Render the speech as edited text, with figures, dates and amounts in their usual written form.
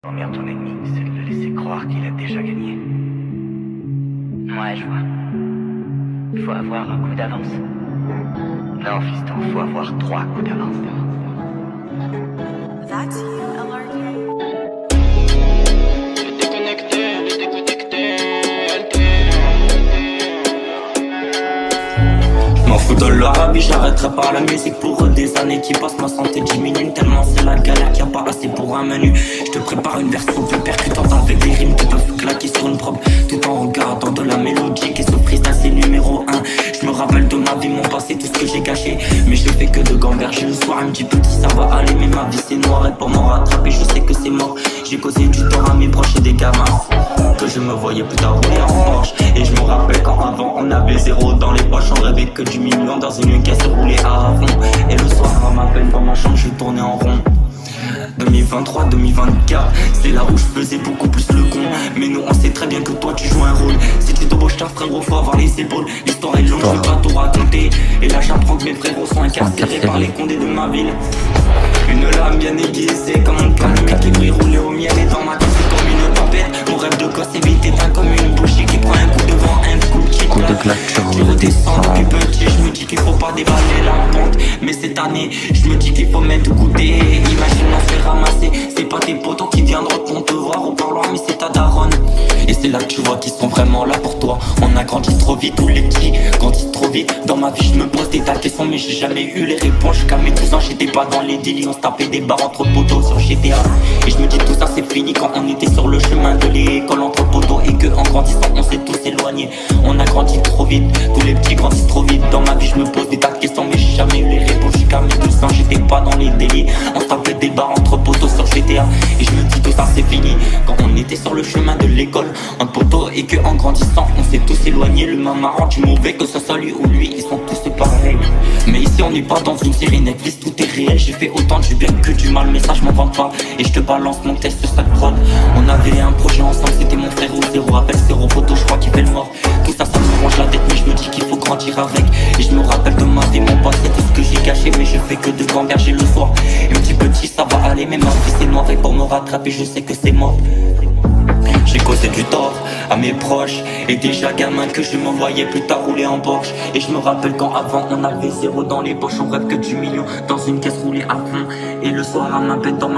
Endormir ton ennemi, c'est de le laisser croire qu'il a déjà gagné. Ouais, je vois. Faut avoir un coup d'avance. Non, fiston, faut avoir 3 coups d'avance. That's you, LRK. M'en fous de l'Arabie, j'arrêterai pas la musique pour des années qui passent. Ma santé diminue tellement c'est la galère qu'il n'y a pas assez pour un menu. Je te prépare une version plus percutante avec des rimes qui peuvent claquer sur une probe, tout en regardant de la mélodie qui se freestyle c'est numéro 1. Je me rappelle de ma vie, mon passé, tout ce que j'ai gâché, mais je fais que de gamberger le soir. Elle me dit petit ça va aller, mais ma vie c'est noir, et pour m'en rattraper je sais que c'est mort. J'ai causé du tort à mes proches et des gamins que je me voyais plus tard rouler en Porsche. Et je me rappelle quand avant on avait zéro dans les poches, on rêvait que du million dans une caisse roulée à fond. Et le soir à ma peine dans ma chambre je tournais en rond. 2023, 2024, c'est là où je faisais beaucoup plus le con. Mais nous on sait très bien que toi tu joues un rôle. Si tu t'embauches ta frérot faut avoir les épaules. L'histoire est longue, je vais pas tout raconter. Et là j'apprends que mes frérots sont incarcérés par les condés de ma ville. Une lame bien aiguisée comme un calumet qui brille roulé au miel. Et dans ma tête c'est comme une tempête. Mon rêve de gosse est vite éteint comme une bougie qui prend un coup de vent, un coup de claque. Je redescends depuis petit, je me dis qu'il faut pas dévaler la pente. Mais cette année, je me dis qu'il faut mettre goûter. Imagine on se fait ramasser, c'est pas tes potos qui viendront te voir au parloir, mais c'est ta daronne. Et c'est là que tu vois qu'ils sont vraiment là pour toi. On a grandi trop vite, tous les petits grandissent trop vite. Dans ma vie je me pose des tas de questions, mais j'ai jamais eu les réponses. Jusqu'à mes 12 ans j'étais pas dans les délits. On se tapait des barres entre potos sur GTA. Et je me dis tout ça c'est fini quand on était sur le chemin de l'école entre potos. Et que en grandissant on s'est tous éloignés. On a grandi trop vite, tous les petits grandissent trop vite. Dans ma vie je me pose des tas de questions, mais j'ai jamais eu les réponses. Jusqu'à mes 12 ans j'étais pas dans les délits. On se tapait des barres entre potos sur GTA. Et je me dis tout ça c'est fini quand on était sur le chemin de l'école entre potos. Et que en grandissant on s'est tous éloignés. Le main marrant du mauvais, que ce soit lui ou lui, ils sont tous pareils. Mais ici on n'est pas dans une série Netflix, tout est réel. J'ai fait autant du bien que du mal, mais ça je m'en vante pas. Et je te balance mon test sur cette prod. On avait un projet ensemble, c'était mon frère au zéro appel, zéro photo, je crois qu'il fait le mort. Tout ça ça me ronge la tête, mais je me dis qu'il faut grandir avec. Et je me rappelle de ma vie, mon passé, tout ce que j'ai caché. Mais je fais que de gamberger le soir. Et me dis petit ça va aller, mais ma vie c'est noir. Et pour me rattraper je sais que c'est mort. J'ai causé du tort à mes proches, et déjà gamin que je me voyais plus tard rouler en Porsche. Et je me rappelle quand avant on avait zéro dans les poches, on rêve que du million dans une caisse roulée à fond. Et le soir à ma bête dans ma